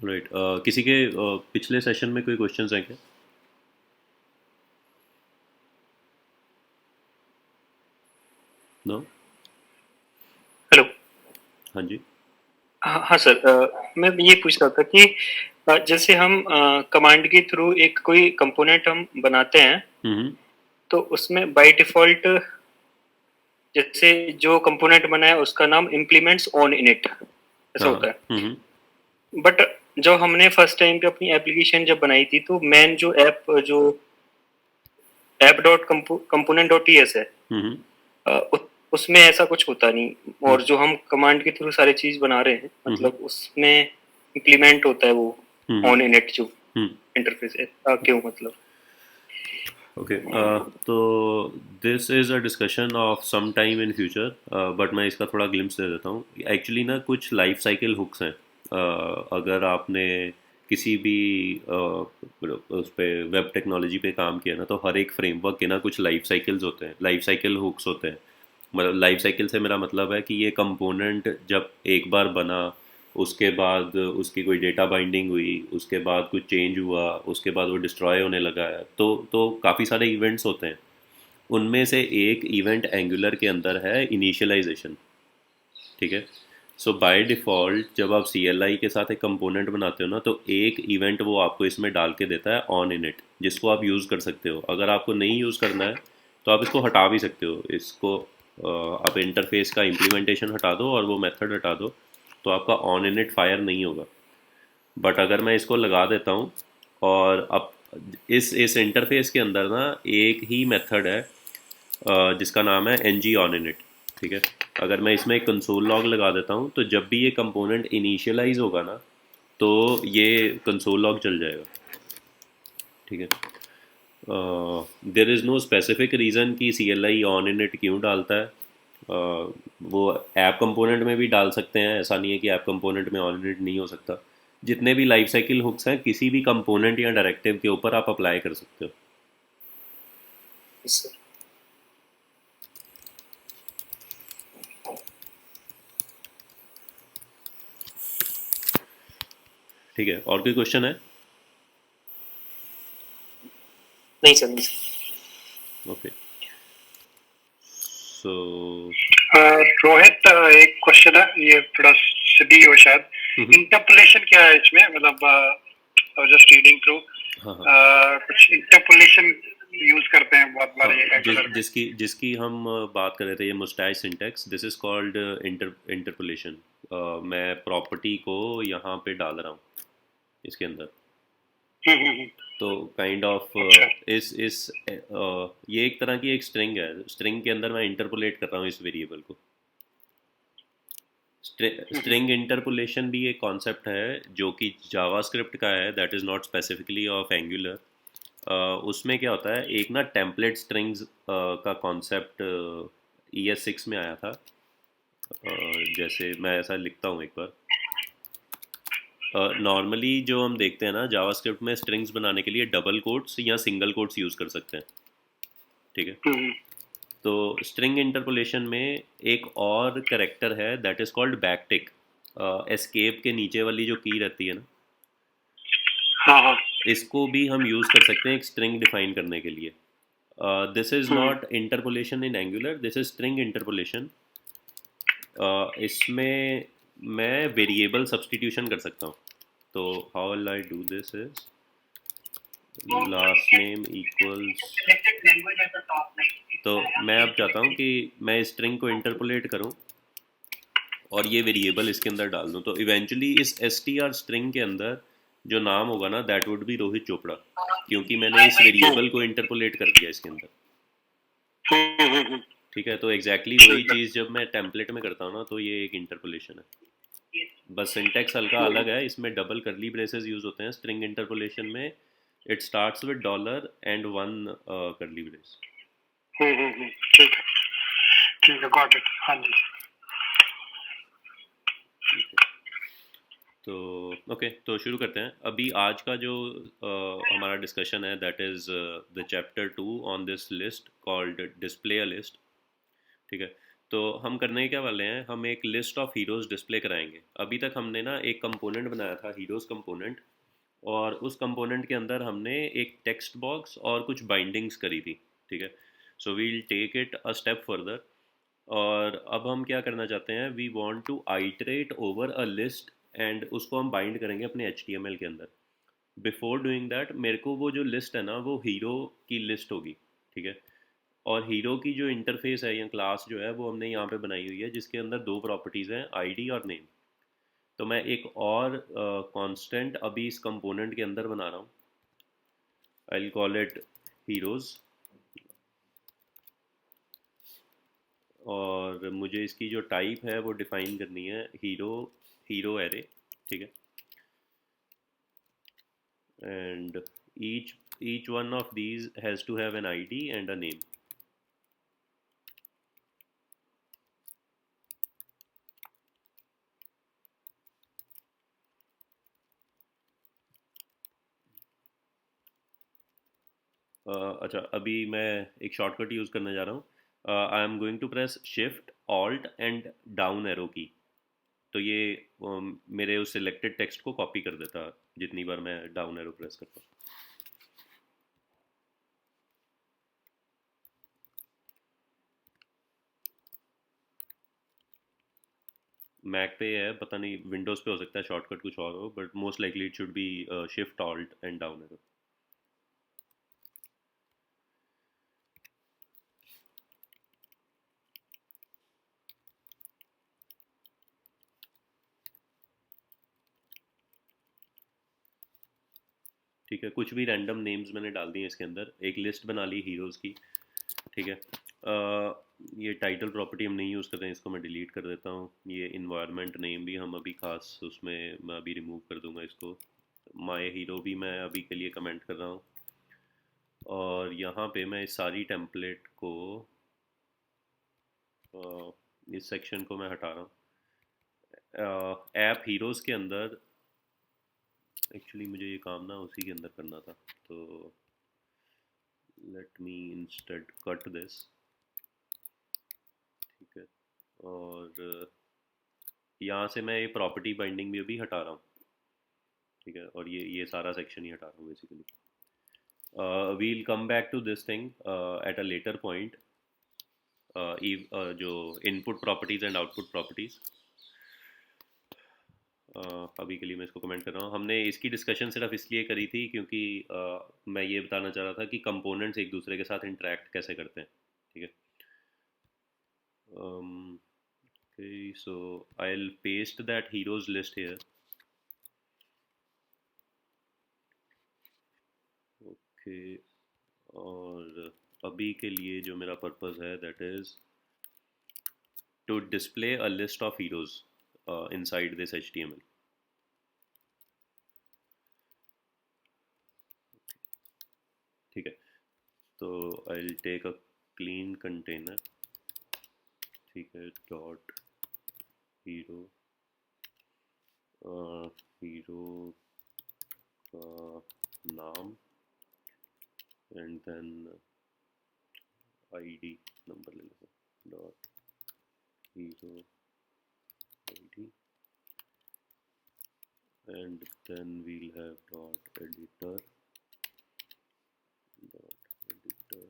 Right. किसी के पिछले सेशन में कोई क्वेश्चंस हैं क्या? नो। हेलो। हाँ जी। हाँ हाँ सर, मैं ये पूछ रहा था कि जैसे हम कमांड के थ्रू एक कोई कंपोनेंट हम बनाते हैं, हम्म। तो उसमें बाय डिफॉल्ट जैसे जो कंपोनेंट बना है उसका नाम इम्प्लीमेंट्स ऑन इनिट ऐसा हाँ हाँ। होता है। हम्म। बट जब हमने फर्स्ट टाइम पे अपनी एप्लीकेशन जब बनाई थी, तो मेन जो app dot component dot T S है, हम्म। उसमें ऐसा कुछ होता नहीं। हम्म। और जो हम कमांड के थ्रू सारी चीज बना रहे हैं, हम्म। मतलब उसमें इम्प्लीमेंट होता है वो हम्म। ऑन इनिट जो हम्म। इंटरफेस है। क्यों मतलब? ओके। तो this is a discussion of some time in future, but मैं इसका थोड़ा ग्लिम्स दे देता हूँ। एक्चुअली ना कुछ लाइफ साइकिल हुक्स हैं। अगर आपने किसी भी उस पे वेब टेक्नोलॉजी पे काम किया ना, तो हर एक फ्रेमवर्क के ना कुछ लाइफ साइकिल्स होते हैं, लाइफ साइकिल हुक्स होते हैं। मतलब लाइफ साइकिल से मेरा मतलब है कि ये कंपोनेंट जब एक बार बना, उसके बाद उसकी कोई डेटा बाइंडिंग हुई, उसके बाद कुछ चेंज हुआ, उसके बाद वो डिस्ट्रॉय होने लगा है, तो काफ़ी सारे इवेंट्स होते हैं। उनमें से एक इवेंट एंगुलर के अंदर है इनिशियलाइजेशन। ठीक है। सो बाय डिफ़ॉल्ट जब आप सी एल आई के साथ एक कंपोनेंट बनाते हो ना, तो एक इवेंट वो आपको इसमें डाल के देता है ऑन इनिट, जिसको आप यूज़ कर सकते हो। अगर आपको नहीं यूज़ करना है तो आप इसको हटा भी सकते हो। इसको आप इंटरफेस का इम्प्लीमेंटेशन हटा दो और वो मेथड हटा दो, तो आपका ऑन इनिट फायर नहीं होगा। बट अगर मैं इसको लगा देता हूँ और अब इस इंटरफेस के अंदर ना एक ही मेथड है, जिसका नाम है एन जी ऑन इनिट। ठीक है। अगर मैं इसमें एक कंसोल लॉग लगा देता हूँ, तो जब भी ये कंपोनेंट इनिशियलाइज होगा ना, तो ये कंसोल लॉग चल जाएगा। ठीक है। There is no specific reason कि C L I on init क्यों डालता है। वो ऐप कंपोनेंट में भी डाल सकते हैं, ऐसा नहीं है कि ऐप कंपोनेंट में ऑन इनिट नहीं हो सकता। जितने भी लाइफ साइकिल हुक्स हैं किसी भी कंपोनेंट या डायरेक्टिव के ऊपर आप अप्लाई कर सकते हो। सर, ठीक है, और कोई क्वेश्चन है? नहीं सर, नहीं सर। ओके। सो रोहित, एक क्वेश्चन है, ये थोड़ा सिली हो शायद। इंटरपोलेशन क्या है इसमें? मतलब जस्ट रीडिंग थ्रू, हाँ हाँ। कुछ इंटरपोलेशन यूज करते हैं बहुत हाँ, बार ये एंगुलर में। जिसकी जिसकी हम बात कर रहे थे, ये moustache syntax, this is called interpolation. मैं प्रॉपर्टी को यहाँ पे डाल रहा हूँ इसके अंदर। हम्म। तो काइंड ऑफ अच्छा। इस ये एक तरह की एक स्ट्रिंग है। स्ट्रिंग के अंदर मैं इंटरपोलेट कर रहा हूँ इस वेरिएबल को। हम्म। स्ट्रिंग इंटरपोलेशन भी एक कॉन्सेप्ट है जो कि जावास्क्रिप्ट का है, that is not specifically of angular. उसमें क्या होता है, एक ना टेम्पलेट स्ट्रिंग्स का कॉन्सेप्ट ई एस सिक्स में आया था। जैसे मैं ऐसा लिखता हूँ एक बार। नॉर्मली जो हम देखते हैं ना जावास्क्रिप्ट में, स्ट्रिंग्स बनाने के लिए डबल कोट्स या सिंगल कोट्स यूज़ कर सकते हैं। ठीक है। हम्म। तो स्ट्रिंग इंटरपोलेशन में एक और करेक्टर है, that is called backtick. Escape के नीचे वाली जो की रहती है ना, हाँ हाँ। इसको भी हम यूज़ कर सकते हैं एक स्ट्रिंग डिफाइन करने के लिए। This is hmm. Not interpolation in angular, this is string interpolation. इसमें मैं वेरिएबल सब्सटीट्यूशन कर सकता हूँ। तो how will I do this is last name equals. तो मैं अब चाहता हूँ कि मैं स्ट्रिंग को इंटरपोलेट करूँ और ये वेरिएबल इसके अंदर डाल दूँ, तो इवेंचुअली इस एस टी आर स्ट्रिंग के अंदर जो नाम होगा ना, that would be Rohit Chopra, क्योंकि मैंने इस वेरिएबल को इंटरपोलेट कर दिया इसके अंदर। हम्म। ठीक है। तो एग्जैक्टली वही ठीक है। चीज़ जब मैं टेम्पलेट में करता हूँ ना, तो ये एक इंटरपोलेशन है। बस सिंटैक्स हल्का अलग है, इसमें डबल करली ब्रेसेस यूज होते हैं स्ट्रिंग इंटरपोलेशन में। It starts with dollar and one करली ब्रेस। ठीक है। ठीक है, गॉट इट। हाँ जी। ठीक है। तो ओके, तो शुरू करते हैं। अभी आज का जो हमारा डिस्कशन है, that is the chapter 2 on this list called display a list. ठीक है। तो हम करने क्या वाले हैं, हम एक लिस्ट ऑफ हीरोज़ डिस्प्ले कराएंगे। अभी तक हमने ना एक कंपोनेंट बनाया था, हीरोज़ कंपोनेंट, और उस कंपोनेंट के अंदर हमने एक टेक्स्ट बॉक्स और कुछ बाइंडिंग्स करी थी। ठीक है, so we'll take it a step further. और अब हम क्या करना चाहते हैं, we want to iterate over a list and उसको हम बाइंड करेंगे अपने HTML के अंदर। बिफोर डूइंग दैट मेरे को वो जो लिस्ट है ना, वो हीरो की लिस्ट होगी। ठीक है, और हीरो की जो इंटरफेस है या क्लास जो है वो हमने यहाँ पे बनाई हुई है, जिसके अंदर दो प्रॉपर्टीज़ हैं, आईडी और नेम। तो मैं एक और कांस्टेंट अभी इस कंपोनेंट के अंदर बना रहा हूँ। आई विल कॉल इट हीरोज़, और मुझे इसकी जो टाइप है वो डिफाइन करनी है हीरो एरे। ठीक है, and each one of these has to have an ID and a name. अच्छा, अभी मैं एक शॉर्टकट यूज़ करने जा रहा हूँ। I am going to press shift alt and down arrow key. तो ये मेरे उस सिलेक्टेड टेक्स्ट को कॉपी कर देता जितनी बार मैं डाउन एरो प्रेस करता हूँ। मैक पे है, पता नहीं विंडोज़ पे हो सकता है शॉर्टकट कुछ और हो, but most likely it should be shift alt and down arrow. ठीक है, कुछ भी रैंडम नेम्स मैंने डाल दिए इसके अंदर, एक लिस्ट बना ली हीरोज़ की। ठीक है, ये टाइटल प्रॉपर्टी हम नहीं यूज़ कर रहे हैं, इसको मैं डिलीट कर देता हूँ। ये इन्वायरमेंट नेम भी हम अभी खास उसमें मैं अभी रिमूव कर दूंगा इसको। माय हीरो भी मैं अभी के लिए कमेंट कर रहा हूँ, और यहाँ पे मैं इस सारी टेम्पलेट को इस सेक्शन को मैं हटा रहा हूँ। ऐप हीरोज़ के अंदर एक्चुअली मुझे ये काम ना उसी के अंदर करना था, तो let me instead cut this. ठीक है, और यहाँ से मैं ये प्रॉपर्टी बाइंडिंग भी अभी हटा रहा हूँ। ठीक है, और ये सारा सेक्शन ही हटा रहा हूँ basically. We'll come back to this thing at a later point, जो input properties and output properties. अभी के लिए मैं इसको कमेंट कर रहा हूँ। हमने इसकी डिस्कशन सिर्फ इसलिए करी थी क्योंकि मैं ये बताना चाह रहा था कि कंपोनेंट्स एक दूसरे के साथ इंटरेक्ट कैसे करते हैं। ठीक है, okay, so I'll paste that heroes list here. Okay, और अभी के लिए जो मेरा पर्पस है that is to display a list of heroes inside this HTML. ठीक है, तो I will take a clean container. ठीक है, डॉट हीरो, हीरो का नाम एंड देन आईडी नंबर ले लेते हैं, dot hero ID, and then we'll have dot editor, dot editor,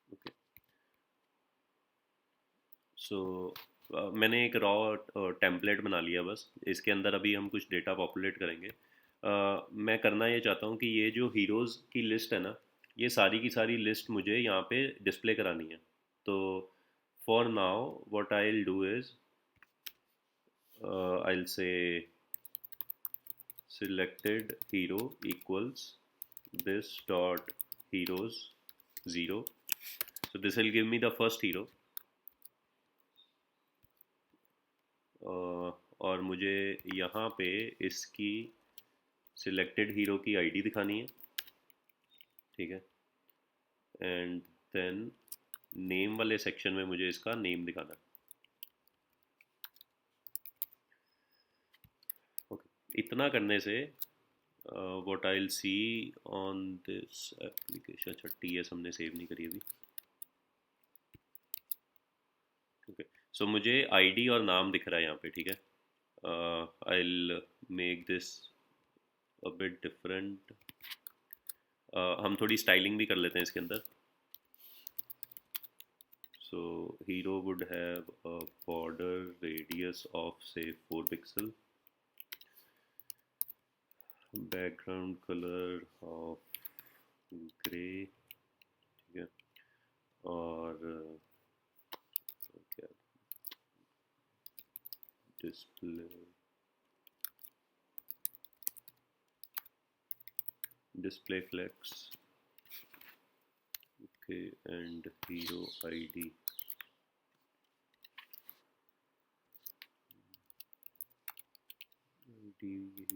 okay. So मैंने एक रॉ टेम्पलेट बना लिया, बस इसके अंदर अभी हम कुछ डेटा पॉपुलेट करेंगे। मैं करना ये चाहता हूँ कि ये जो हीरोज़ की लिस्ट है ना, ये सारी की सारी लिस्ट मुझे यहाँ पे डिस्प्ले करानी है। तो for now what I will do is I will से selected hero equals this dot heroes 0. So this will give me the first hero. और मुझे यहाँ पे इसकी सिलेक्टेड हीरो की आईडी दिखानी है। ठीक है, एंड देन नेम वाले सेक्शन में मुझे इसका नेम दिखाना है। इतना करने से what I will see on this application, अच्छा TS हमने सेव नहीं करी अभी। ओके, सो मुझे आईडी और नाम दिख रहा है यहाँ पे, ठीक है। I will make this a bit different. हम थोड़ी स्टाइलिंग भी कर लेते हैं इसके अंदर। So hero would have a border radius of say 4 pixel, background colour of grey, ठीक है। और क्या, display display flex, okay, and hero ID,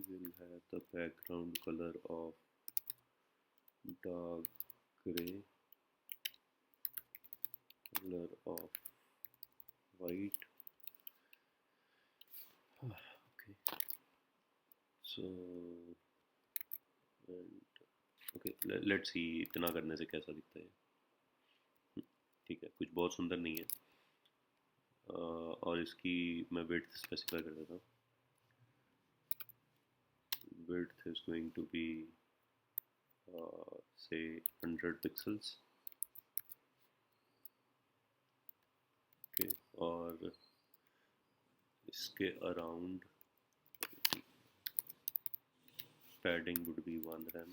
will have the background color of dark gray, color of white, okay, so and okay, let's see इतना करने से कैसा दिखता है। ठीक है, कुछ बहुत सुंदर नहीं है। और इसकी मैं विड्थ स्पेसिफाई कर देता हूँ। Width is going to be say 100 pixels, okay, और इसके around padding would be 1 rem,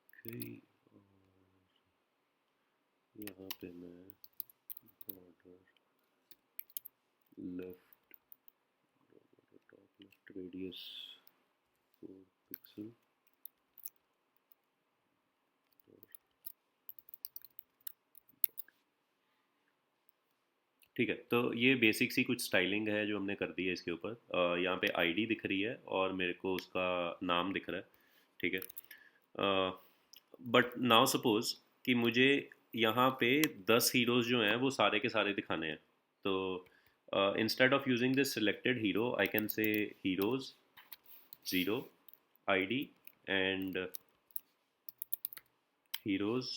okay, और यहाँ पे मैं border left, top left radius 4 pixel, ठीक है। तो ये बेसिक सी कुछ स्टाइलिंग है जो हमने कर दी है इसके ऊपर। यहाँ पे आईडी दिख रही है और मेरे को उसका नाम दिख रहा है, ठीक है। बट नाउ सपोज कि मुझे यहाँ पे 10 हीरोज़ जो हैं वो सारे के सारे दिखाने हैं। तो instead of using this selected hero I can say heroes 0 ID and heroes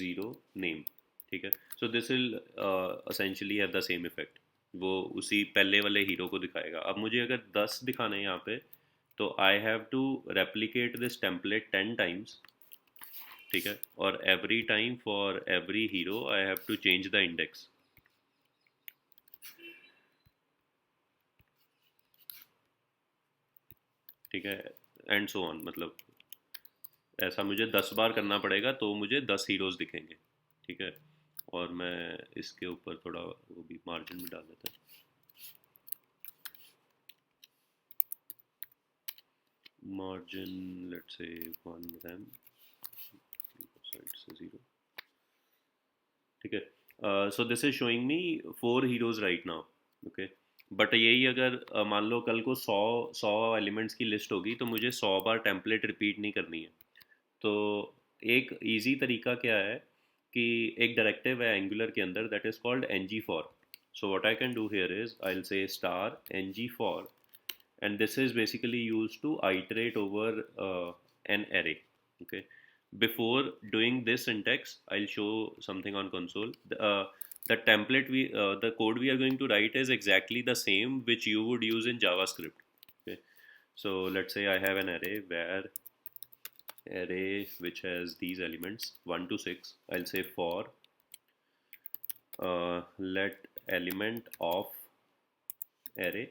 0 name, ठीक है। So this will essentially have the same effect, वो उसी पहले वाले हीरो को दिखाएगा। अब मुझे अगर 10 दिखाने हैं यहाँ पे, तो I have to replicate this template 10 times, ठीक है। और every time for every hero I have to change the index, ठीक है, एंड सो ऑन। मतलब ऐसा मुझे 10 बार करना पड़ेगा तो मुझे 10 हीरोज़ दिखेंगे, ठीक है। और मैं इसके ऊपर थोड़ा वो भी मार्जिन में डाल देता हूँ। margin let's say 1 rem, sides 0, ठीक है। So this is showing me 4 heroes right now, okay. But यही अगर मान लो कल को 100 एलिमेंट्स की लिस्ट होगी तो मुझे 100 बार टेम्पलेट रिपीट नहीं करनी है। तो एक इजी तरीका क्या है कि एक डायरेक्टिव है एंगुलर के अंदर that is called ng4। So what I can do here is I will से star ng4, and this is basically used to iterate over an array, okay. Before doing this syntax I'll show something on console. The template the code we are going to write is exactly the same which you would use in JavaScript, okay. So let's say I have an array where array which has these elements 1 to 6. I'll say for let element of array,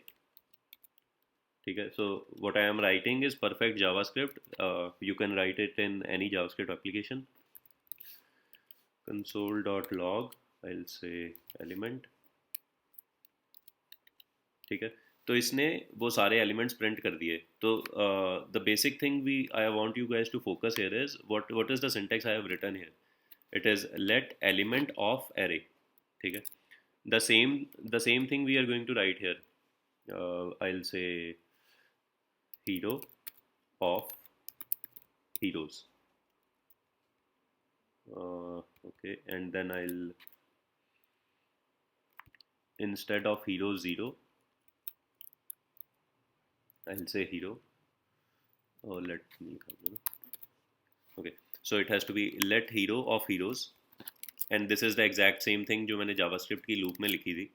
ठीक है। So what I am writing is perfect JavaScript, you can write it in any JavaScript application. console.log I will से element, ठीक है। तो इसने वो सारे elements print कर दिए। तो the basic thing we I want you guys to focus here is what is the syntax I have written here. It is let element of array, ठीक है। The same thing we are going to write here. I will say hero of heroes, Okay, and then I'll, instead of hero 0, I'll say hero. Oh, let me come. Okay, so it has to be let hero of heroes, and this is the exact same thing जो मैंने JavaScript की loop में लिखी थी.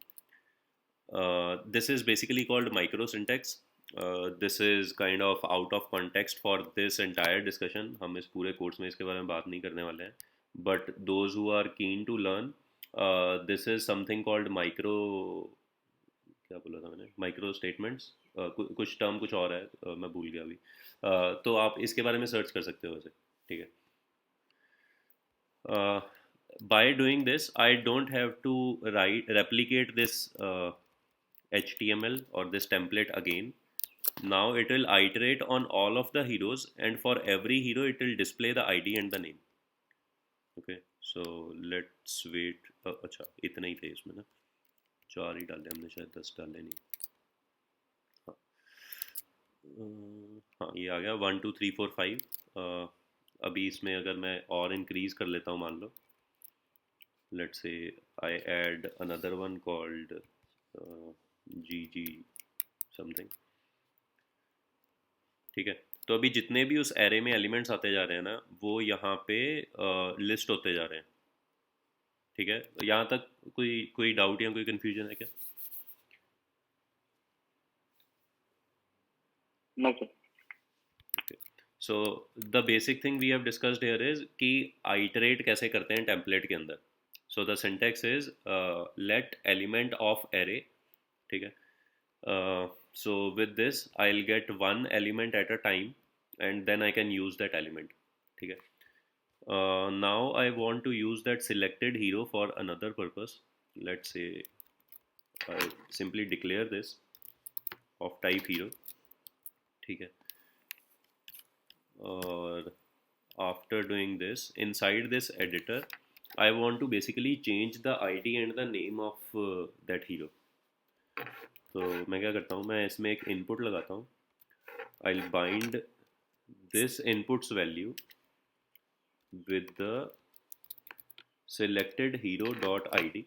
This is basically called micro syntax. This is kind of out of context for this entire discussion. हम इस पूरे course में इसके बारे में बात नहीं करने वाले हैं. But those who are keen to learn, this is something called micro, क्या बोला था मैंने, माइक्रो स्टेटमेंट्स. कुछ टर्म कुछ और है, मैं भूल गया अभी. तो आप इसके बारे में सर्च कर सकते हो वैसे. ठीक है. By doing this, I don't have to replicate this HTML or this template again. Now it will iterate on all of the heroes, and for every hero it will display the ID and the name. Okay, so let's wait. अच्छा इतना ही थे इसमें ना, 4 ही डाले हमने, शायद 10 डाले नहीं. हाँ, हाँ ये आ गया 1 2 3 4 5. अभी इसमें अगर मैं और इंक्रीज कर लेता हूँ, मान लो let's say I add another one called GG something. ठीक है. तो अभी जितने भी उस एरे में एलिमेंट्स आते जा रहे हैं ना, वो यहाँ पे लिस्ट होते जा रहे हैं. ठीक है. यहाँ तक कोई डाउट या कोई कंफ्यूजन है क्या? No, sir. So the basic thing we have discussed here is कि आइटरेट कैसे करते हैं टेम्पलेट के अंदर. So the syntax is let element of array. ठीक है. So with this I'll get one element at a time, and then I can use that element. ठीक है. Now I want to use that selected hero for another purpose. Let's say I simply declare this of type hero. ठीक है. और after doing this, inside this editor I want to basically change the ID and the name of that hero. तो मैं क्या करता हूँ, मैं इसमें एक इनपुट लगाता हूँ. I'll bind this inputs value with the selected hero dot id.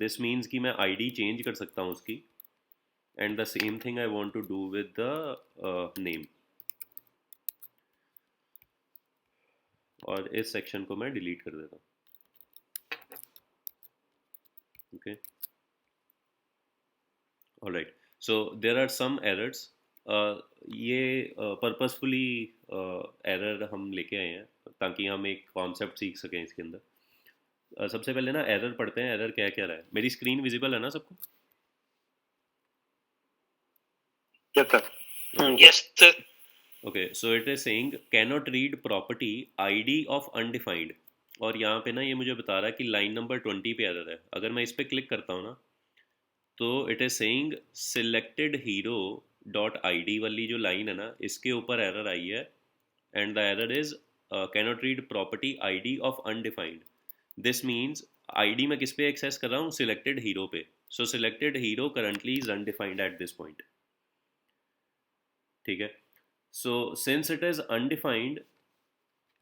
This means कि मैं ID change कर सकता हूँ उसकी, and the same thing I want to do with the name. और इस सेक्शन को मैं डिलीट कर देता हूँ. Okay. Alright. So there are some errors. ये पर्पसफुली एरर हम लेके आए हैं ताकि हम एक कॉन्सेप्ट सीख सकें इसके अंदर. सबसे पहले ना एरर पढ़ते हैं. एरर क्या क्या रहा है. मेरी स्क्रीन विजिबल है ना सबको? Yes, sir. Yes, sir. Okay. So it is saying cannot read property ID of undefined. और यहाँ पे ना ये मुझे बता रहा है कि लाइन नंबर 20 पे एरर है. अगर मैं इस पर क्लिक करता हूँ ना, तो it is saying selected hero dot ID वाली जो लाइन है ना, इसके ऊपर एरर आई है. And the error is cannot read property ID of undefined. This means ID मैं किस पे एक्सेस कर रहा हूँ? सिलेक्टेड हीरो पे. So selected hero currently is undefined at this point. ठीक है. So since it is undefined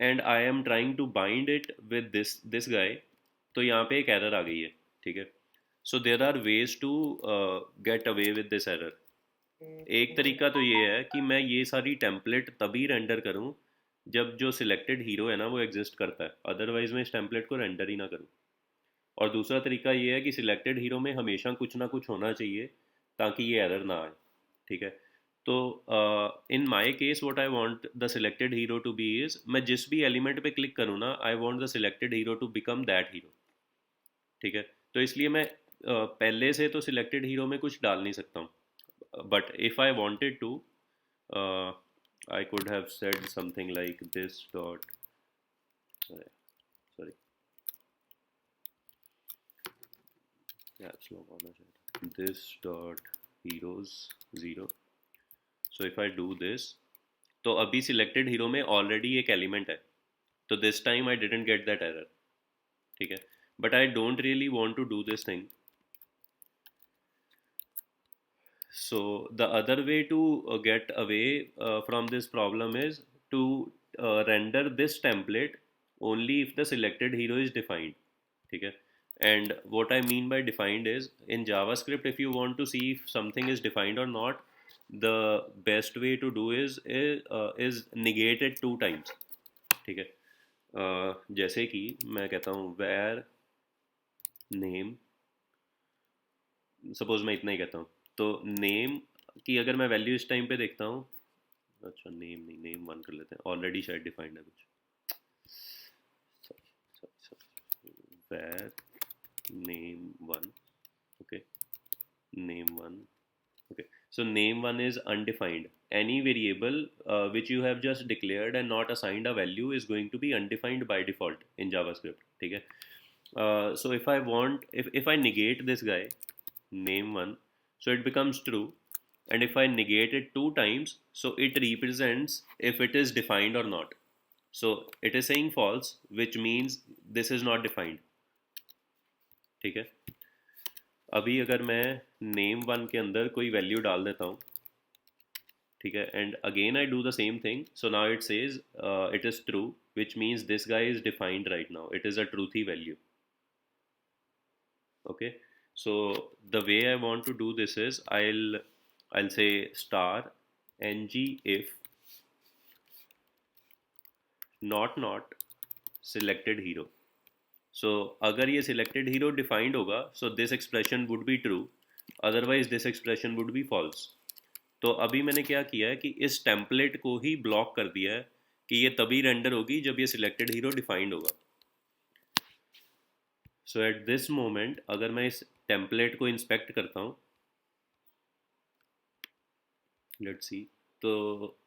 and I am trying to bind it with this guy, तो यहाँ पे एक error आ गई है. ठीक है. So there are ways to get away with this error. एक तरीका तो ये है कि मैं ये सारी टेम्पलेट तभी रेंडर करूँ जब जो सिलेक्टेड हीरो है ना वो एग्जिस्ट करता है. अदरवाइज मैं इस टेम्पलेट को रेंडर ही ना करूँ. और दूसरा तरीका ये है कि सिलेक्टेड हीरो में हमेशा कुछ ना कुछ होना चाहिए ताकि ये एरर ना आए. ठीक है. तो in my case what I want the selected hero to be is, मैं जिस भी एलिमेंट पे क्लिक करूँ ना, I want the selected hero to become that hero. ठीक है. तो इसलिए मैं पहले से तो सिलेक्टेड हीरो में कुछ डाल नहीं सकता हूँ. But if I wanted to, I could have said something like this dot, sorry slow होना चाहिए, this dot heroes 0. So if I do this, तो अभी सिलेक्टेड हीरो में ऑलरेडी एक एलिमेंट है, तो this time I didn't get that error. ठीक है. But I don't really want to do this thing. So the other way to get away from this problem is to render this template only if the selected hero is defined. ठीक है? And what I mean by defined is in JavaScript, if you want to see if something is defined or not, the best way to do is negate it 2 times. ठीक है? जैसे कि मैं कहता हूँ where name, suppose मैं इतना ही कहता हूँ, तो नेम की अगर मैं वैल्यू इस टाइम पे देखता हूँ, अच्छा नेम नहीं, नेम 1 कर लेते हैं, ऑलरेडी शायद डिफाइंड है कुछ, where name 1, okay, name 1, okay, so name 1 is undefined. Any variable which you have just declared and not assigned a value is going to be undefined by default in JavaScript. ठीक है? So if I want, if I negate this guy name 1, so it becomes true, and if I negate it 2 times, so it represents if it is defined or not. So it is saying false, which means this is not defined. ठीक है? अभी अगर मैं name 1 के अंदर कोई value डाल देता हूँ, ठीक है, and again I do the same thing, so now it says it is true, which means this guy is defined right now, it is a truthy value. Okay, so the way I want to do this is I'll say star ng if not selected hero. So अगर ये selected hero defined होगा, so this expression would be true, otherwise this expression would be false. तो अभी मैंने क्या किया है कि इस टेम्पलेट को ही ब्लॉक कर दिया है कि ये तभी रेंडर होगी जब ये सिलेक्टेड हीरो डिफाइंड होगा. सो एट दिस मोमेंट अगर मैं इस टेम्पलेट को इंस्पेक्ट करता हूँ, लेट्स सी, तो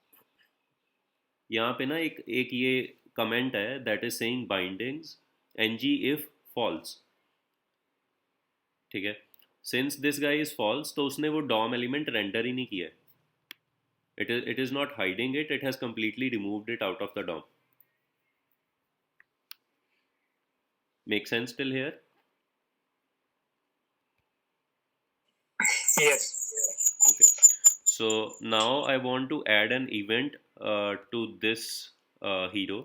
यहाँ पे ना एक ये कमेंट है that is saying bindings ng if false. ठीक है? Since this guy is false, तो उसने वो डॉम एलिमेंट रेंडर ही नहीं किया है. It is not hiding it, it has completely removed it out of the DOM. Make sense till here? Yes. Okay. So now I want to add an event to this hero,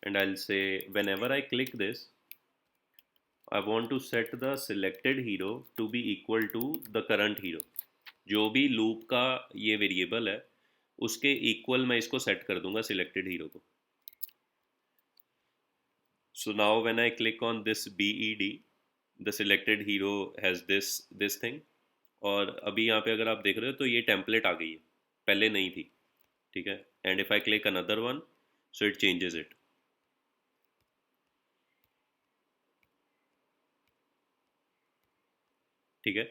and I'll say whenever I click this, I want to set the selected hero to be equal to the current hero. जो भी loop का ये variable है उसके equal मैं इसको set कर दूंगा सिलेक्टेड हीरो को. So now when I click on this BED, the selected hero has this thing. और अभी यहाँ पे अगर आप देख रहे हो तो ये टेम्पलेट आ गई है, पहले नहीं थी. ठीक है? And if I click another one, so it changes it. ठीक है?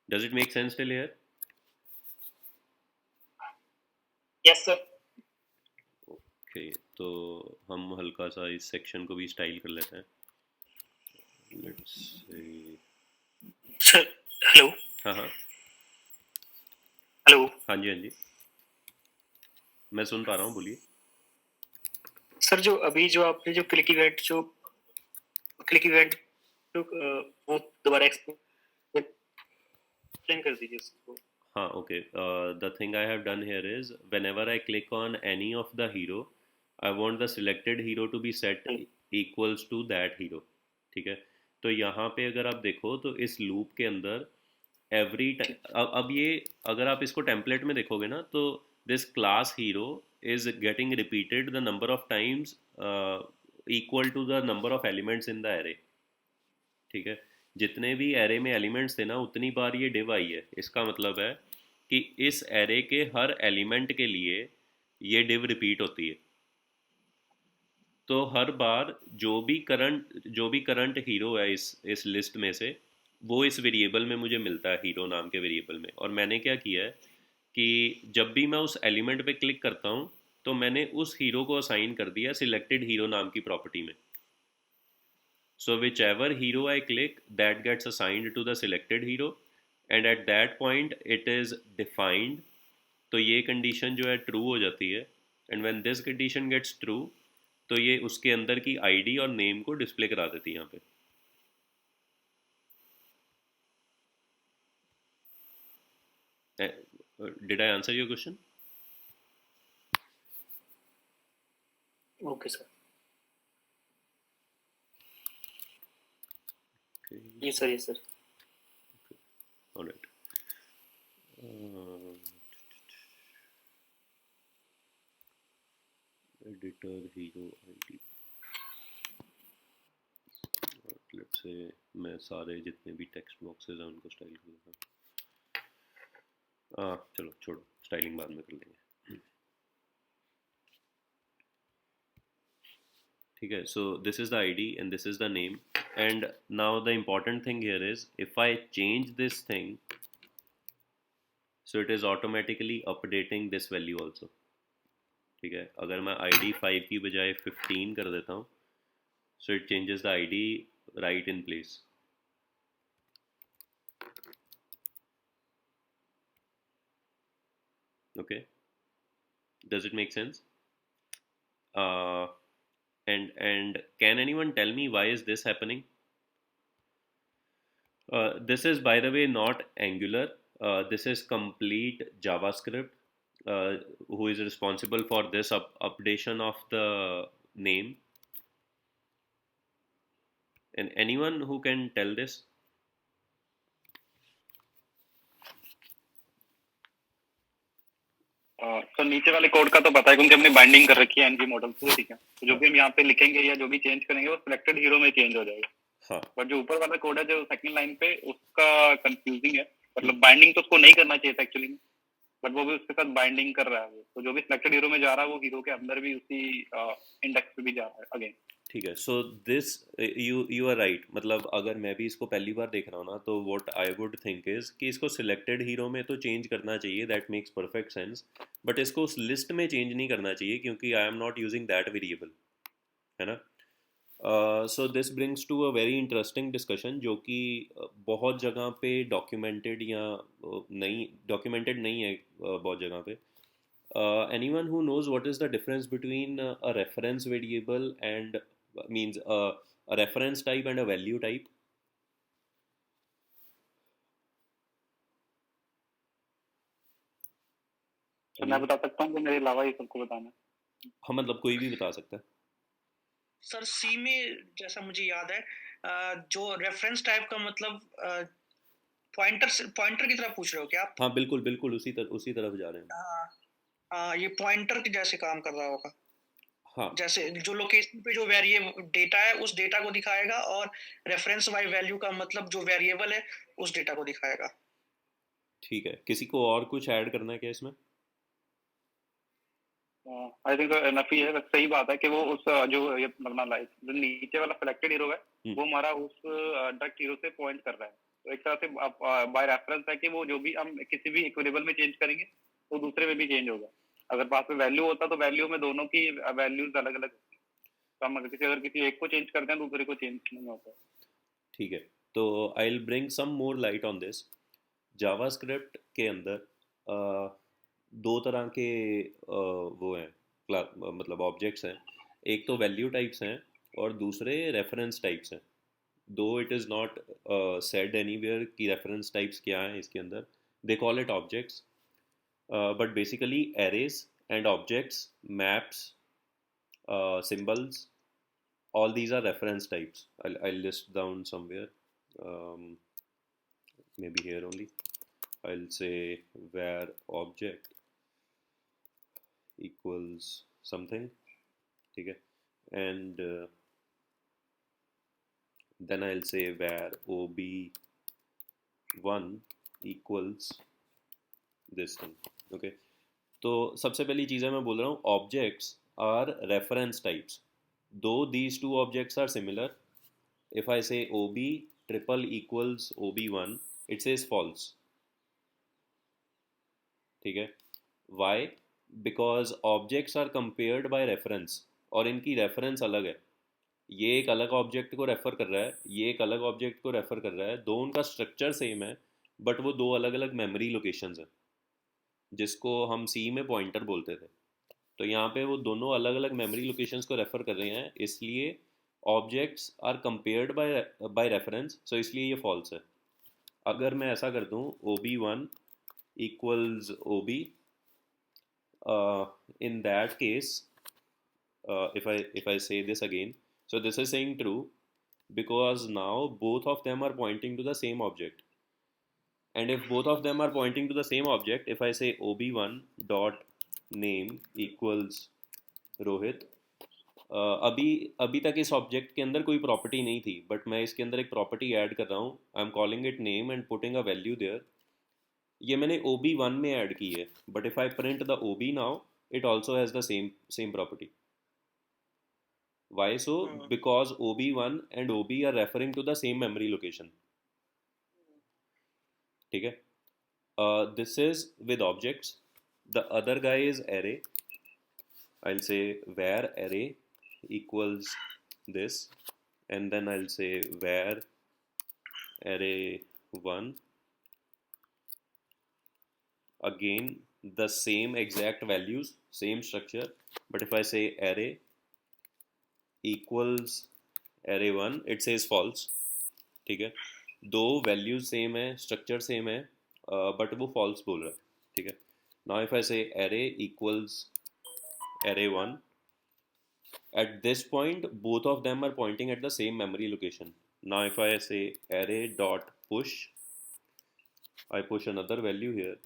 Does it make sense till here? Yes sir. Okay, तो हम हल्का सा इस सेक्शन को भी स्टाइल कर लेते हैं. Let's say sir hello. हाँ हाँ हेलो. हाँ जी, हाँ जी, मैं सुन पा रहा हूँ, बोलिए. सर जो अभी जो आपने जो क्लिक इवेंट वो दोबारा एक्सप्लेन कर दीजिए उसको. हाँ, okay. The thing I have done here is whenever I click on any of the hero, I want the selected hero to be set equals to that hero. ठीक है? तो यहाँ पे अगर आप देखो तो इस लूप के अंदर एवरी टाइम, अब ये अगर आप इसको टेम्पलेट में देखोगे ना, तो this class hero is getting repeated the number of times equal to the number of elements in the array. ठीक है? जितने भी एरे में एलिमेंट्स थे ना, उतनी बार ये डिव आई है. इसका मतलब है कि इस एरे के हर एलिमेंट के लिए ये डिव रिपीट होती है. तो हर बार जो भी करंट हीरो है इस लिस्ट में से, वो इस वेरिएबल में मुझे मिलता है, हीरो नाम के वेरिएबल में. और मैंने क्या किया है कि जब भी मैं उस एलिमेंट पे क्लिक करता हूँ तो मैंने उस हीरो को असाइन कर दिया सिलेक्टेड हीरो नाम की प्रॉपर्टी में. So whichever hero I click, that gets assigned to the selected hero, and at that point it is defined. तो ये कंडीशन जो है ट्रू हो जाती है, and when this condition gets true, तो ये उसके अंदर की आईडी और नेम को डिस्प्ले करा देती है यहाँ पे. Did I answer your question? Okay sir. ये सर, ये sir. All right. Editor hero ID. Let's say मैं सारे जितने भी टेक्स्ट बॉक्सेस हैं उनको स्टाइल कर देता हूँ। चलो छोड़ो, स्टाइलिंग बाद में कर लेंगे। ठीक है, so this is the ID and this is the name, and now the important thing here is if I change this thing, so it is automatically updating this value also. ठीक है, अगर मैं ID 5 की बजाय 15 कर देता हूँ, so it changes the ID right in place. Okay, does it make sense? And can anyone tell me why is this happening? This is, by the way, not Angular. This is complete JavaScript, who is responsible for this updation of the name. And anyone who can tell this? तो नीचे वाले code का तो पता है क्योंकि हमने binding कर रखी है एनजी मॉडल से, ठीक है। तो जो भी हम यहाँ पे लिखेंगे या जो भी चेंज करेंगे वो सिलेक्टेड हीरो में चेंज हो जाएगा। हाँ, बट जो ऊपर वाला कोड है जो सेकंड लाइन पे, उसका कंफ्यूजिंग है। मतलब बाइंडिंग तो उसको नहीं करना चाहिए था एक्चुअली में, बट वो भी उसके साथ बाइंडिंग कर रहा है वो। तो जो भी सिलेक्टेड हीरो में जा रहा है वो हीरो के अंदर भी उसी इंडेक्स पे भी जा रहा है अगेन। ठीक है, so this you are right. मतलब अगर मैं भी इसको पहली बार देख रहा हूँ ना, तो what I would think is कि इसको सिलेक्टेड हीरो में तो चेंज करना चाहिए, that makes perfect sense, but इसको उस लिस्ट में चेंज नहीं करना चाहिए क्योंकि I am not using that variable, है ना। So this brings to a very interesting discussion जो कि बहुत जगह पे डॉक्यूमेंटेड या नहीं डॉक्यूमेंटेड नहीं है बहुत जगह पे। Anyone who knows what is the difference between a reference variable and means a reference type and a value type? तो मैं बता सकता हूँ कि मेरे अलावा ये सबको बताना है। हाँ, मतलब कोई भी बता सकता है। सर सी में जैसा मुझे याद है, जो रेफरेंस टाइप का मतलब पॉइंटर की तरफ पूछ रहे हो क्या आप? हाँ बिल्कुल बिल्कुल, उसी तरफ जा रहे हैं। ये पॉइंटर के जैसे काम कर रहा होगा। हाँ, जैसे जो लोकेशन पे जो वेरिएबल डेटा है उस डेटा को दिखाएगा, और रेफरेंस बाय वैल्यू का मतलब जो वेरिएबल है उस डेटा को दिखाएगा। ठीक है, किसी को और कुछ ऐड करना है क्या इसमें? आई थिंक एनफ ही है। बस सही बात है कि वो उस जो ये अपना लाइक जो नीचे वाला सिलेक्टेड हीरो है वो हमारा उस डायरेक्ट हीरो से पॉइंट कर रहा है। तो एक तरह से बाय रेफरेंस है कि वो जो भी हम किसी भी इक्वेरिएबल में चेंज करेंगे वो दूसरे में भी चेंज होगा। अगर पास में वैल्यू होता तो वैल्यू में दोनों की वैल्यूज अलग अलग होती। तो हम अगर किसी एक को चेंज करते हैं दूसरे को चेंज नहीं होता। ठीक है, तो I will bring some more light on this. JavaScript के अंदर दो तरह के वो हैं, मतलब ऑब्जेक्ट्स हैं। एक तो वैल्यू टाइप्स हैं और दूसरे रेफरेंस टाइप्स हैं। दो it is not said anywhere कि रेफरेंस टाइप्स क्या हैं इसके अंदर, they call it objects, but basically arrays and objects, maps, symbols, all these are reference types. I'll list down somewhere, maybe here only. I'll say where object equals something, okay, and then I'll say where ob1 equals this thing, okay. तो सबसे पहली चीज़ है, मैं बोल रहा हूँ objects are reference types, दो these two objects are similar. If I say ob triple equals ob1, it says false. ठीक है, why? Because objects are compared by reference और इनकी रेफरेंस अलग है। ये एक अलग ऑब्जेक्ट को रेफर कर रहा है, ये एक अलग ऑब्जेक्ट को रेफर कर रहा है। दो उनका स्ट्रक्चर सेम है बट वो दो अलग अलग मेमोरी लोकेशंस हैं जिसको हम सी में पॉइंटर बोलते थे। तो यहाँ पे वो दोनों अलग अलग मेमोरी लोकेशंस को रेफर कर रहे हैं, इसलिए objects are compared by reference, so इसलिए ये फॉल्स है। अगर मैं ऐसा कर दूँ ob1 equals ob, in that case if I say this again, so this is saying true, because now both of them are pointing to the same object. And if both of them are pointing to the same object, if I say ob1 dot name equals Rohit, अभी अभी तक इस object के अंदर कोई property नहीं थी, but मैं इसके अंदर एक प्रॉपर्टी ऐड कर रहा हूँ. I am calling it name and putting a value there. ये मैंने ob1 में ऐड की है, but if I print the ob now, it also has the same property. Why so? Because ob1 and ob are referring to the same memory location. ठीक है. This is with objects. The other guy is array. I'll say where array equals this, and then I'll say where array 1, again the same exact values, same structure, but if I say array equals array 1, it says false. ठीक है. दो values same है, structure same है, but वो false बोल रहा है. ठीक है. नाउ इफ आई से array equals array 1, at this point both of them are pointing at the same memory location. Now if I say array dot push, I push another value here,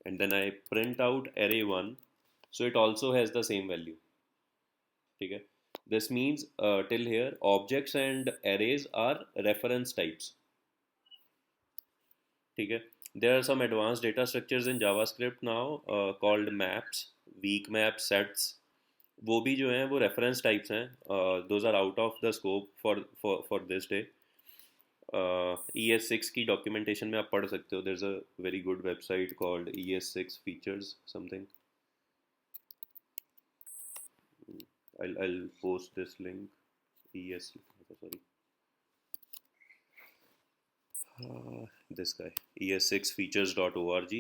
and then I print out array 1, so it also has the same value. ठीक है. This means till here objects and arrays are reference types. ठीक है. There are some advanced data structures in JavaScript now called maps, weak maps, sets. वो भी जो हैं वो reference types हैं. Those are out of the scope for this day. ES6 की documentation में आप पढ़ सकते हो. There's a very good website called ES6 features something. I'll post this link. This guy, es6features.org.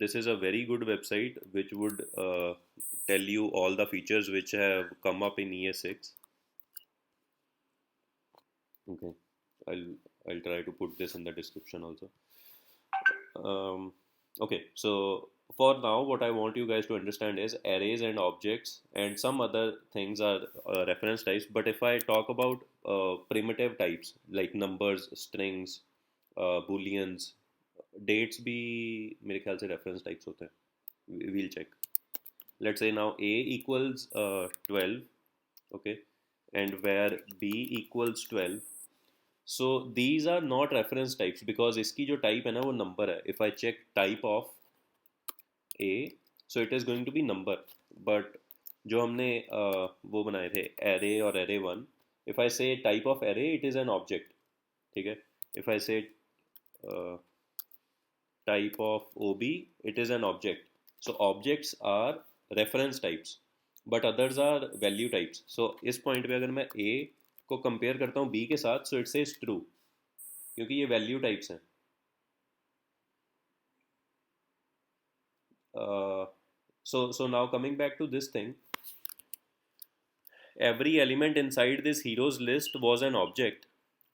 This is a very good website which would tell you all the features which have come up in ES6. Okay, I'll try to put this in the description also. Okay, so for now what I want you guys to understand is arrays and objects and some other things are reference types. But if I talk about primitive types like numbers, strings, booleans, dates भी मेरे ख्याल से reference types होते हैं. We'll check. Let's say now a equals 12, okay, and where b equals 12. So these are not reference types because इसकी जो type है ना वो number है. If I check type of a, so it is going to be number. But जो हमने वो बनाए थे array और array 1, if I say type of array, it is an object. ठीक है. If I say type of ob, it is an object. So objects are reference types, but others are value types. So इस point पे अगर मैं a को compare करता हूँ b के साथ, so it says true क्योंकि ये value types हैं. So now coming back to this thing, every element inside this heroes list was an object,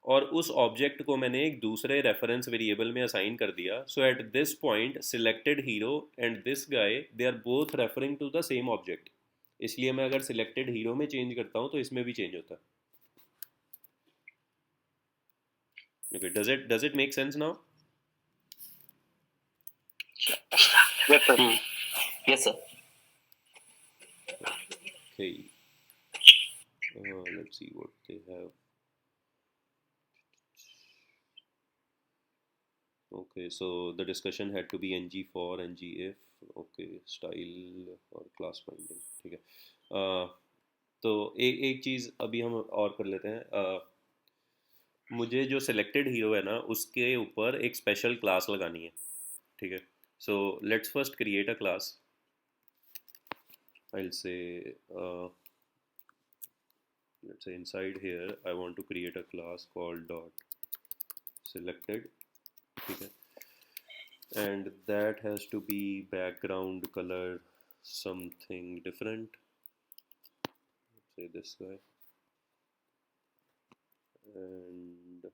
और उस ऑब्जेक्ट को मैंने एक दूसरे रेफरेंस वेरिएबल में असाइन कर दिया. So at this point selected hero and this guy they are both referring to the same object. इसलिए मैं अगर सिलेक्टेड हीरो में चेंज करता हूँ तो इसमें भी चेंज होता है. Okay, does it make sense now? Yes, sir. Yes, sir. Okay. Let's see what they have. Okay, so the discussion had to be ng4, ngif. Okay, style और class binding. ठीक है. तो एक चीज़ अभी हम और कर लेते हैं. मुझे जो selected hero है ना उसके ऊपर एक special class लगानी है. ठीक है. So let's first create a class. I'll say let's say inside here I want to create a class called dot selected. ठीक है. And that has to be background color something different. Let's say this guy. And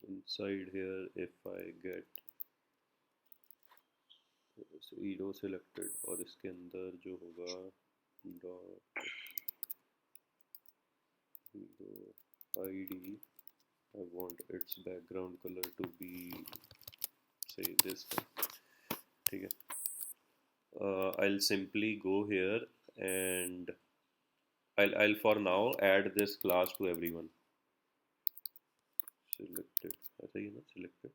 inside here if I get hero selected और इसके अंदर जो होगा dot hero id. I want its background color to be, say, this one. ठीक है. I'll simply go here and I'll for now add this class to everyone. Selected, ऐसा ही है ना, selected.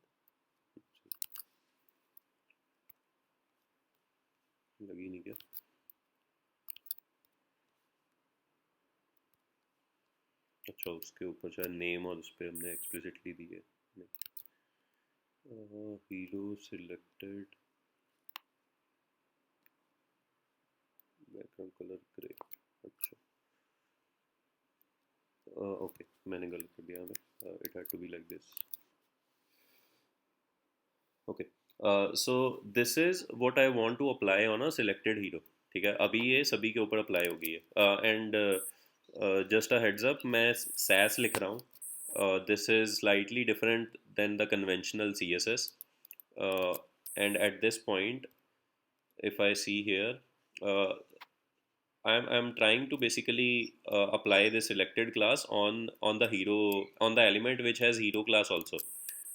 लगी नहीं क्या? अच्छा, उसके ऊपर शायद नेम और उस पर हमने एक्सप्लिसिटली दी है. Hero selected, background colour grey. अच्छा, ओके, मैंने गलत कर दिया. हमें it had to be like this. Okay, so this is what I want to apply on a selected hero. ठीक है, अभी ये सभी के ऊपर अप्लाई हो गई है. And just a heads up, मैं SAS लिख रहा हूँ. This is slightly different than the conventional CSS. And at this point, if I see here, I'm trying to basically apply the selected class on the hero, on the element which has hero class also.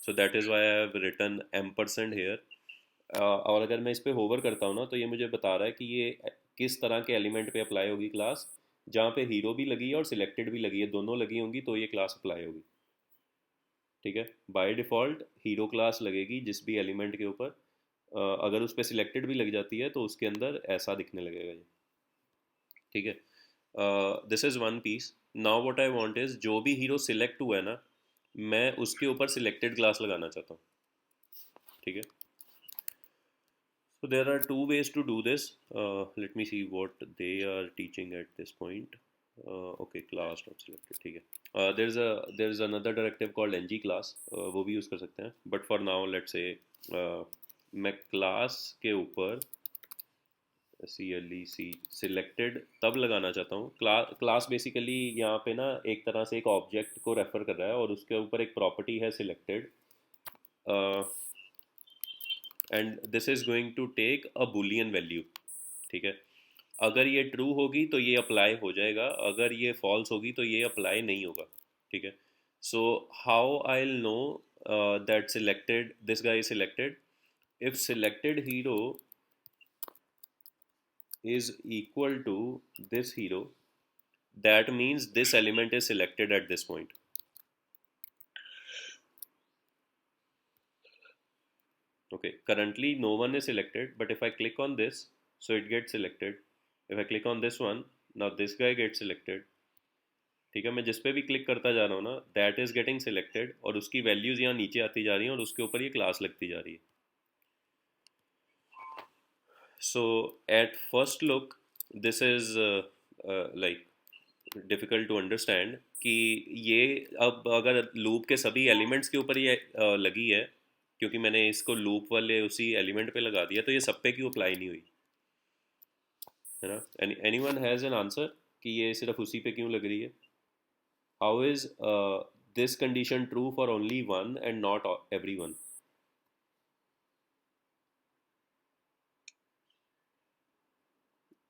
So that is why I have written ampersand here. और अगर मैं इस पे hover करता हूँ ना, तो ये मुझे बता रहा है कि ये किस तरह के एलिमेंट पे अप्लाई होगी क्लास. जहाँ पे हीरो भी लगी है और सिलेक्टेड भी लगी है, दोनों लगी होंगी तो ये क्लास अप्लाई होगी. ठीक है, बाय डिफ़ॉल्ट हीरो क्लास लगेगी जिस भी एलिमेंट के ऊपर. अगर उस पर सिलेक्टेड भी लग जाती है तो उसके अंदर ऐसा दिखने लगेगा ये. ठीक है, this is one piece. Now what I want is, जो भी हीरो सिलेक्ट हुआ है ना, मैं उसके ऊपर सिलेक्टेड क्लास लगाना चाहता हूँ. ठीक है, so there are two ways to do this. Let me see what they are teaching at this point. Okay, class dot selected. ठीक है, there's another directive called ng class. वो भी यूज़ कर सकते हैं, but for now let's say मैं class के ऊपर CLEC सिलेक्टेड तब लगाना चाहता हूँ. क्लास बेसिकली यहाँ पे ना एक तरह से एक ऑब्जेक्ट को रेफर कर रहा है और उसके ऊपर एक प्रॉपर्टी है selected. And this is going to take a boolean value. ठीक है, अगर ये ट्रू होगी तो ये अप्लाई हो जाएगा, अगर ये फॉल्स होगी तो ये अप्लाई नहीं होगा. ठीक है, so how I will know that selected, this guy is selected. if selected hero is equal to this hero, that means this element is selected at this point. Okay, currently no one is selected, but if I click on this, so it gets selected. If I click on this one, now this guy gets selected. ठीक है, मैं जिस पे भी click करता जा रहा हूँ ना, that is getting selected, और उसकी वैल्यूज यहाँ नीचे आती जा रही हैं और उसके ऊपर ये क्लास लगती जा रही है. So at first look, this is like difficult to understand कि ये अब अगर लूप के सभी एलिमेंट्स के ऊपर ये लगी है, क्योंकि मैंने इसको लूप वाले उसी एलिमेंट पे लगा दिया, तो ये सब पे क्यों अप्लाई नहीं हुई, है ना. एनीवन हैज़ एन आंसर कि ये सिर्फ उसी पे क्यों लग रही है? How is this condition true for only one and not every one?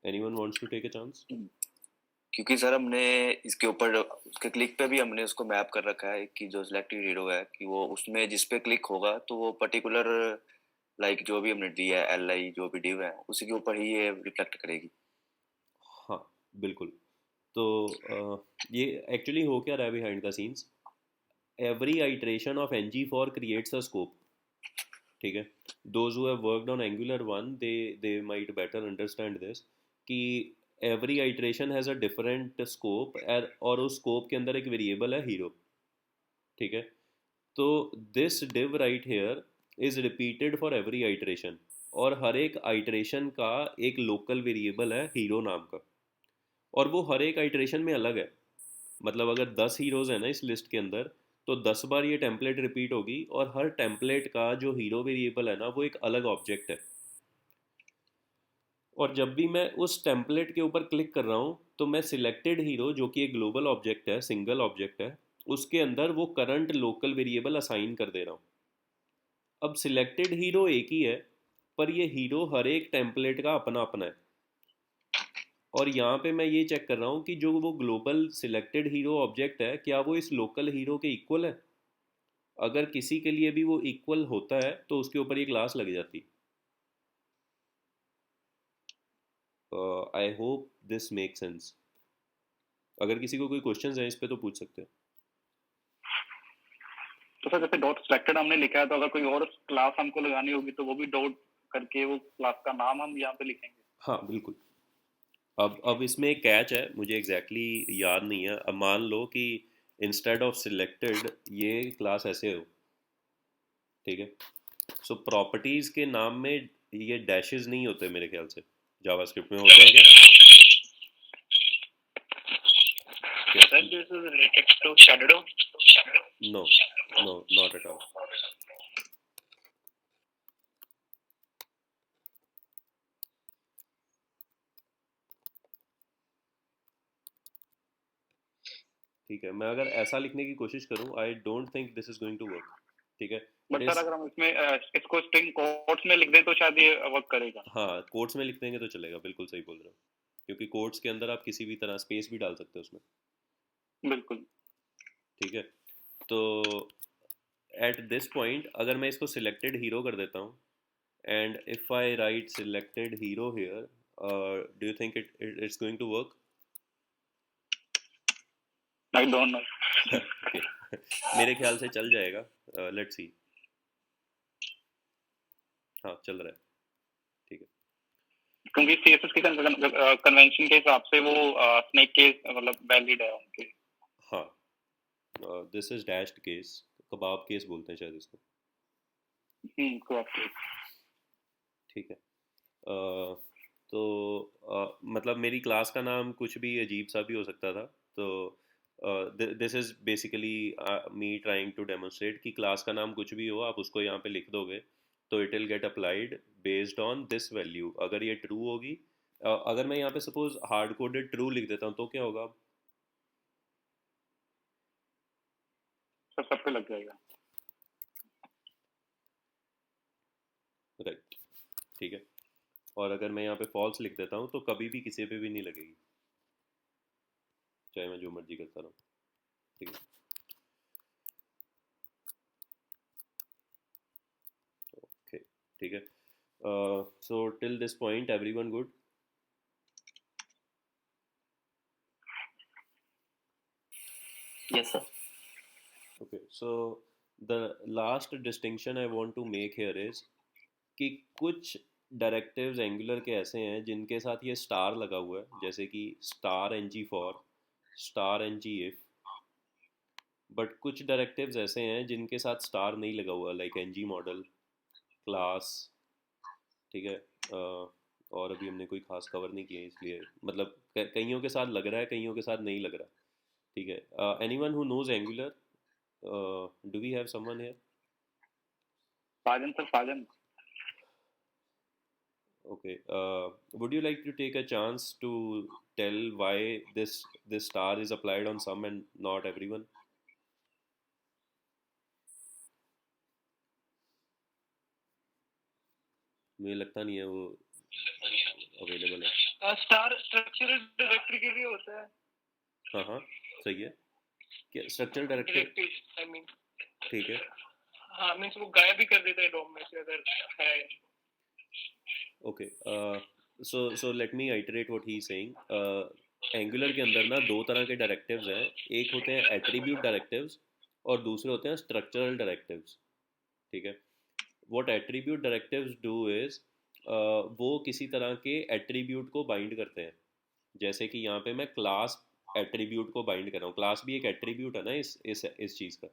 Anyone wants to take a chance? क्योंकि सर हमने इसके ऊपर उसके क्लिक पे भी हमने उसको मैप कर रखा है कि जो सिलेक्टेड हीरो है कि वो उसमें जिस पे क्लिक होगा तो वो पर्टिकुलर लाइक जो भी हमने दिया है LI जो भी डिव है उसी के ऊपर ही ये रिफ्लेक्ट करेगी. हाँ बिल्कुल. तो ये एक्चुअली हो क्या रहा है behind the scenes? Every iteration of ng4 creates a scope. ठीक है, those who have worked on Angular 1 they might better understand this कि every iteration has a different scope, और उस स्कोप के अंदर एक वेरिएबल है हीरो. ठीक है, तो this div right here is repeated for every iteration, और हर एक आइट्रेशन का एक लोकल वेरिएबल है हीरो नाम का, और वो हर एक आइट्रेशन में अलग है. मतलब अगर 10 हीरोज़ हैं ना इस लिस्ट के अंदर, तो 10 बार ये टेम्पलेट रिपीट होगी, और हर टेम्पलेट का जो हीरो वेरिएबल है ना वो एक अलग ऑब्जेक्ट है. और जब भी मैं उस टेम्पलेट के ऊपर क्लिक कर रहा हूँ तो मैं सिलेक्टेड हीरो, जो कि एक ग्लोबल ऑब्जेक्ट है, सिंगल ऑब्जेक्ट है, उसके अंदर वो करंट लोकल वेरिएबल असाइन कर दे रहा हूँ. अब सिलेक्टेड हीरो एक ही है, पर ये हीरो हर एक टेम्पलेट का अपना अपना है. और यहाँ पे मैं ये चेक कर रहा हूँ कि जो वो ग्लोबल सिलेक्टेड हीरो ऑब्जेक्ट है क्या वो इस लोकल हीरो के इक्वल है। अगर किसी के लिए भी वो इक्वल होता है तो उसके ऊपर ये क्लास लग जाती। I hope this make sense. अगर किसी को कोई क्वेश्चंस है इस पे तो पूछ सकते हैं। तो सर जैसे डॉट सिलेक्टेड हमने लिखा है, तो अगर कोई और क्लास हमको लगानी होगी तो वो भी डॉट करके वो क्लास का नाम हम यहाँ पे लिखेंगे? हाँ बिल्कुल। अब इसमें एक कैच है, मुझे एग्जैक्टली याद नहीं है। अब मान लो कि इंस्टेड ऑफ सिलेक्टेड ये क्लास ऐसे हो, ठीक है। सो प्रॉपर्टीज के नाम में ये डैशेस नहीं होते मेरे ख्याल से। जावास्क्रिप्ट में होते हैं क्या? Sir, this is related to shadow. No no, not at all. ठीक है, मैं अगर ऐसा लिखने की कोशिश करूं, I don't think this is going to work. ठीक है, बट इट सर इज। अगर हम इसमें इसको स्ट्रिंग कोट्स में लिख दें तो शायद ये वर्क करेगा। हाँ, कोट्स में लिख देंगे तो चलेगा, बिल्कुल सही बोल रहे हो। क्योंकि कोट्स के अंदर आप किसी भी तरह स्पेस भी डाल सकते हो उसमें। बिल्कुल। ठीक है, तो एट दिस पॉइंट अगर मैं इसको सिलेक्टेड हीरो कर देता हूँ, and if I write selected hero here, do you think it's going to work? I don't know. मेरे ख्याल से चल जाएगा। Let's see. हाँ, चल रहा है। ठीक है, क्योंकि सीएसएस के कन्वेंशन के हिसाब से वो स्नेक के मतलब वैलिड है उनके। हाँ, this is dashed case, kebab case बोलते हैं शायद इसको। करेक्ट। ठीक है, तो मतलब मेरी क्लास का नाम कुछ भी अजीब सा भी हो सकता था। तो this is basically me trying to demonstrate कि क्लास का नाम कुछ भी हो, आप उसको यहाँ पे लिख दोगे तो it will get applied based on this value. अगर ये ट्रू होगी, अगर मैं यहाँ पे सपोज हार्ड कोडेड ट्रू लिख देता हूँ तो क्या होगा? सब पे लग जाएगा। राइट, ठीक है। और अगर मैं यहाँ पे फॉल्स लिख देता हूँ तो कभी भी किसी पे भी नहीं लगेगी, चाहे मैं जो मर्जी करता रहूँ। ठीक है, ओके, ठीक है। So till this point everyone good? Yes, sir. Okay, so the last distinction I want to make here is कि कुछ डायरेक्टिव्स एंगुलर के ऐसे हैं जिनके साथ ये स्टार लगा हुआ है, जैसे कि star N G for, star N G if. बट कुछ डायरेक्टिव्स ऐसे हैं जिनके साथ स्टार नहीं लगा हुआ, like N G model, class. ठीक है, और अभी हमने कोई खास कवर नहीं किया इसलिए, मतलब कईयों के साथ लग रहा है, कईयों के साथ नहीं लग रहा। ठीक है, anyone who knows Angular? Do we have someone here? Sajan sir, Sajan. Okay. Would you like to take a chance to tell why this star is applied on some and not everyone? मुझे लगता नहीं है वो अवेलेबल है। Star structural directory के लिए होता है। हाँ हाँ, सही है। क्या स्ट्रक्चरल डायरेक्टरी? आई मीन, ठीक है, हाँ, मीन्स वो गायब भी कर देता है डॉम में से अगर है। Okay. So let me iterate what he is saying. Angular के अंदर ना दो तरह के डायरेक्टिव्स हैं, एक होते हैं एट्रीब्यूट डायरेक्टिव्स और दूसरे होते हैं स्ट्रक्चरल डायरेक्टिव्स। ठीक है, what attribute directives do is वो किसी तरह के एट्रीब्यूट को बाइंड करते हैं। जैसे कि यहाँ पे मैं क्लास एट्रीब्यूट को बाइंड कर रहा हूँ। क्लास भी एक एट्रीब्यूट है ना, इस चीज़ का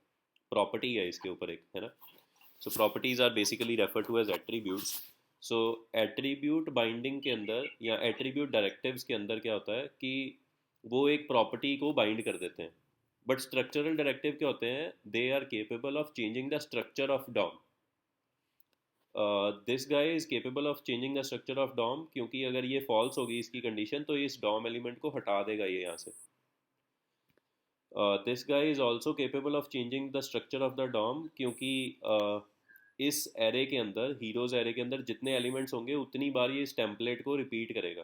प्रॉपर्टी है इसके ऊपर एक, है ना। So properties are basically refer to as attributes. So attribute binding के अंदर या एट्रीब्यूट डायरेक्टिव्स के अंदर क्या होता है कि वो एक प्रॉपर्टी को बाइंड कर देते हैं। बट स्ट्रक्चरल डायरेक्टिव क्या होते हैं? They are capable of changing the structure of DOM. This guy is capable of changing the structure of DOM, क्योंकि अगर ये फॉल्स होगी इसकी कंडीशन तो इस डॉम एलिमेंट को हटा देगा ये यहाँ से। This guy is also capable of changing the structure of the DOM, क्योंकि इस एरे के अंदर, हीरोज एरे के अंदर जितने एलिमेंट्स होंगे उतनी बार ये इस टेम्पलेट को रिपीट करेगा।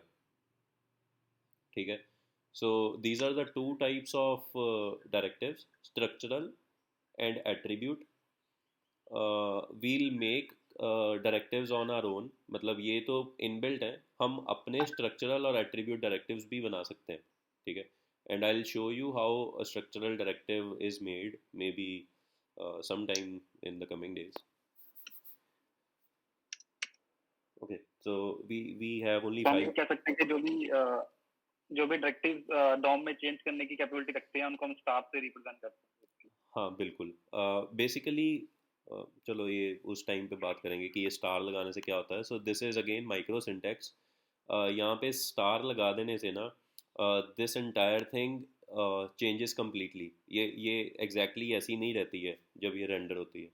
ठीक है. So these are the two types of directives, structural and attribute. We'll make directives on our own. मतलब ये तो इनबिल्ट है, हम अपने structural और attribute directives भी बना सकते हैं, ठीक है. And I'll show you how a structural directive is made, maybe sometime in the coming days. Okay, so we have only तो हम 5. कह सकते हैं कि जो भी डायरेक्टिव डॉम में चेंज करने की कैपेबिलिटी रखते हैं उनको हम स्टार से रिप्रेजेंट करते हैं. हाँ बिल्कुल. बेसिकली चलो ये उस टाइम पे बात करेंगे कि ये स्टार लगाने से क्या होता है. So this is again micro syntax. यहाँ पे स्टार लगा देने से ना this entire thing changes completely. ये एग्जैक्टली ऐसी नहीं रहती है जब ये रेंडर होती है.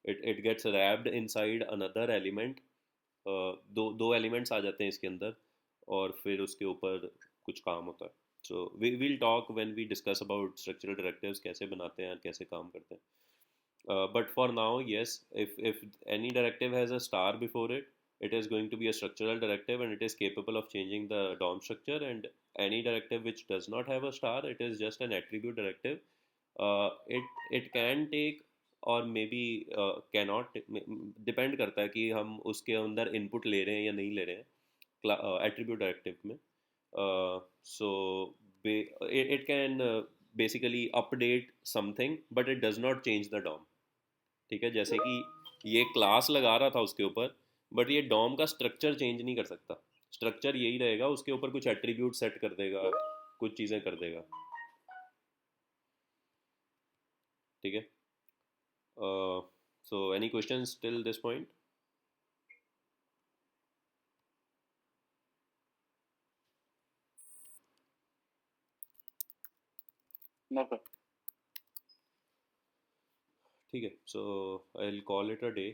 It gets wrapped inside another element. दो एलिमेंट्स आ जाते हैं इसके अंदर और फिर उसके ऊपर कुछ काम होता है. So we will talk when we discuss about structural directives कैसे बनाते हैं और कैसे काम करते हैं. But for now, yes, if any directive has a star before it, it is going to be a structural directive and it is capable of changing the DOM structure. And any directive which does not have a star, it is just an attribute directive. It can take और may be cannot, depend करता है कि हम उसके अंदर input ले रहे हैं या नहीं ले रहे हैं एट्रीब्यूट डायरेक्टिव में. सो it can basically update something but it does not change the DOM. ठीक है, जैसे कि ये क्लास लगा रहा था उसके ऊपर, बट ये डॉम का स्ट्रक्चर चेंज नहीं कर सकता. स्ट्रक्चर यही रहेगा, उसके ऊपर कुछ एट्रीब्यूट सेट कर देगा, कुछ चीज़ें कर देगा. ठीक है. So any questions till this point? No sir. ठीक है. So I will call it a day.